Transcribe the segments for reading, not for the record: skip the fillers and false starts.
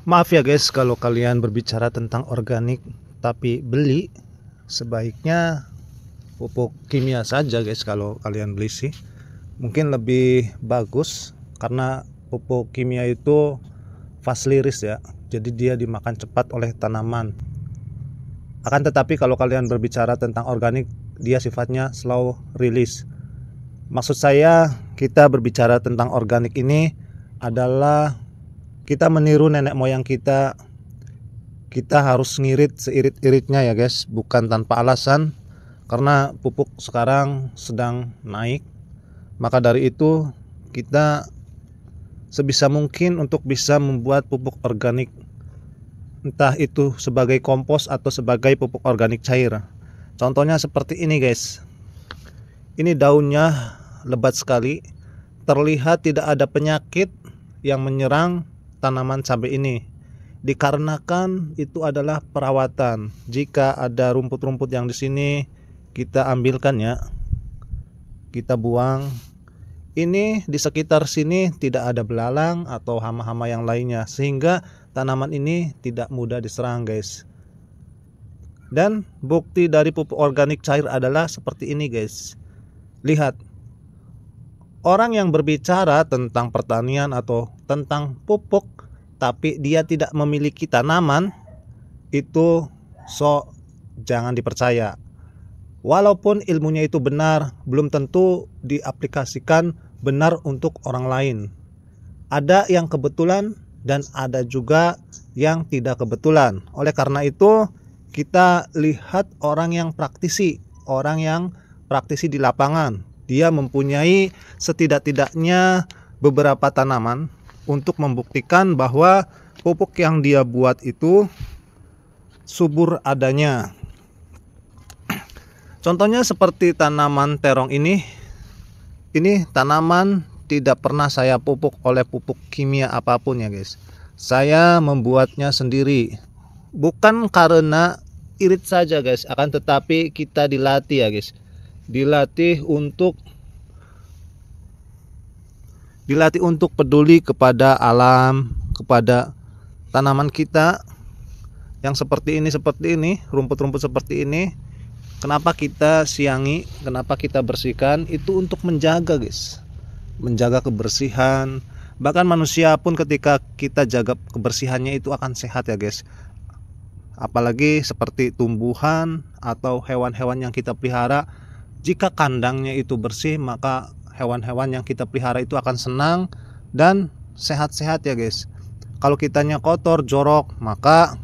Maaf ya guys, kalau kalian berbicara tentang organik tapi beli, sebaiknya pupuk kimia saja guys. Kalau kalian beli sih mungkin lebih bagus, karena pupuk kimia itu fast release ya, jadi dia dimakan cepat oleh tanaman. Akan tetapi kalau kalian berbicara tentang organik, dia sifatnya slow release. Maksud saya, kita berbicara tentang organik ini adalah kita meniru nenek moyang kita. Kita harus ngirit seirit-iritnya ya guys, bukan tanpa alasan, karena pupuk sekarang sedang naik. Maka dari itu kita sebisa mungkin untuk bisa membuat pupuk organik, entah itu sebagai kompos atau sebagai pupuk organik cair. Contohnya seperti ini guys. Ini daunnya lebat sekali, terlihat tidak ada penyakit yang menyerang tanaman cabai ini, dikarenakan itu adalah perawatan. Jika ada rumput-rumput yang di sini, kita ambilkan ya, kita buang. Ini di sekitar sini tidak ada belalang atau hama-hama yang lainnya, sehingga tanaman ini tidak mudah diserang guys. Dan bukti dari pupuk organik cair adalah seperti ini guys. Lihat, orang yang berbicara tentang pertanian atau tentang pupuk tapi dia tidak memiliki tanaman, itu jangan dipercaya. Walaupun ilmunya itu benar, belum tentu diaplikasikan benar untuk orang lain. Ada yang kebetulan dan ada juga yang tidak kebetulan. Oleh karena itu kita lihat orang yang praktisi di lapangan. Dia mempunyai setidak-tidaknya beberapa tanaman untuk membuktikan bahwa pupuk yang dia buat itu subur adanya. Contohnya seperti tanaman terong ini. Ini tanaman tidak pernah saya pupuk oleh pupuk kimia apapun ya guys. Saya membuatnya sendiri. Bukan karena irit saja guys, akan tetapi kita dilatih ya guys. Dilatih untuk peduli kepada alam, kepada tanaman kita yang seperti ini, rumput-rumput seperti ini. Kenapa kita siangi, kenapa kita bersihkan? Itu untuk menjaga guys, menjaga kebersihan. Bahkan manusia pun ketika kita jaga kebersihannya itu akan sehat ya guys. Apalagi seperti tumbuhan atau hewan-hewan yang kita pelihara, jika kandangnya itu bersih, maka hewan-hewan yang kita pelihara itu akan senang dan sehat-sehat ya guys. Kalau kitanya kotor, jorok, maka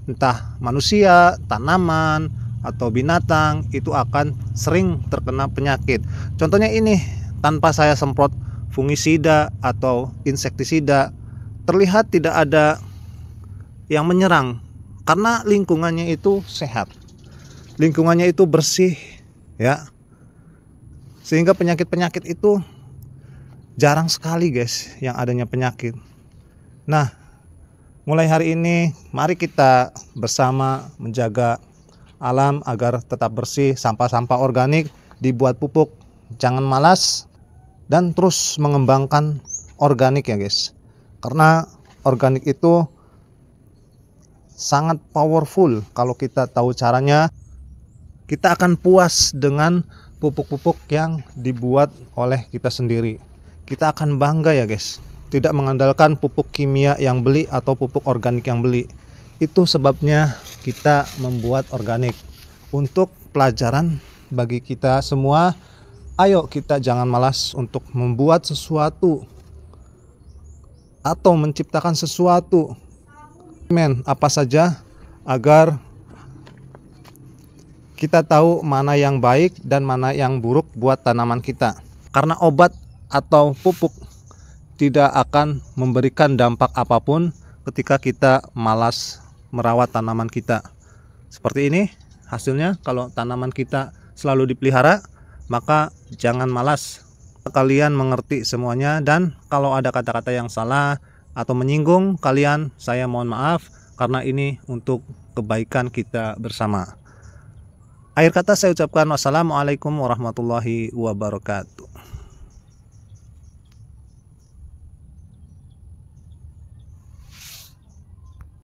entah manusia, tanaman, atau binatang itu akan sering terkena penyakit. Contohnya ini, tanpa saya semprot fungisida atau insektisida, terlihat tidak ada yang menyerang karena lingkungannya itu sehat, lingkungannya itu bersih ya, sehingga penyakit-penyakit itu jarang sekali guys yang adanya penyakit. Nah, mulai hari ini mari kita bersama menjaga alam agar tetap bersih. Sampah-sampah organik dibuat pupuk, jangan malas, dan terus mengembangkan organik ya guys, karena organik itu sangat powerful. Kalau kita tahu caranya, kita akan puas dengan pupuk-pupuk yang dibuat oleh kita sendiri. Kita akan bangga ya guys, tidak mengandalkan pupuk kimia yang beli atau pupuk organik yang beli. Itu sebabnya kita membuat organik, untuk pelajaran bagi kita semua. Ayo kita jangan malas untuk membuat sesuatu atau menciptakan sesuatu apa saja, agar kita tahu mana yang baik dan mana yang buruk buat tanaman kita. Karena obat atau pupuk tidak akan memberikan dampak apapun ketika kita malas merawat tanaman kita. Seperti ini hasilnya kalau tanaman kita selalu dipelihara, maka jangan malas. Kalian mengerti semuanya, dan kalau ada kata-kata yang salah atau menyinggung kalian, saya mohon maaf, karena ini untuk kebaikan kita bersama. Akhir kata saya ucapkan wassalamualaikum warahmatullahi wabarakatuh.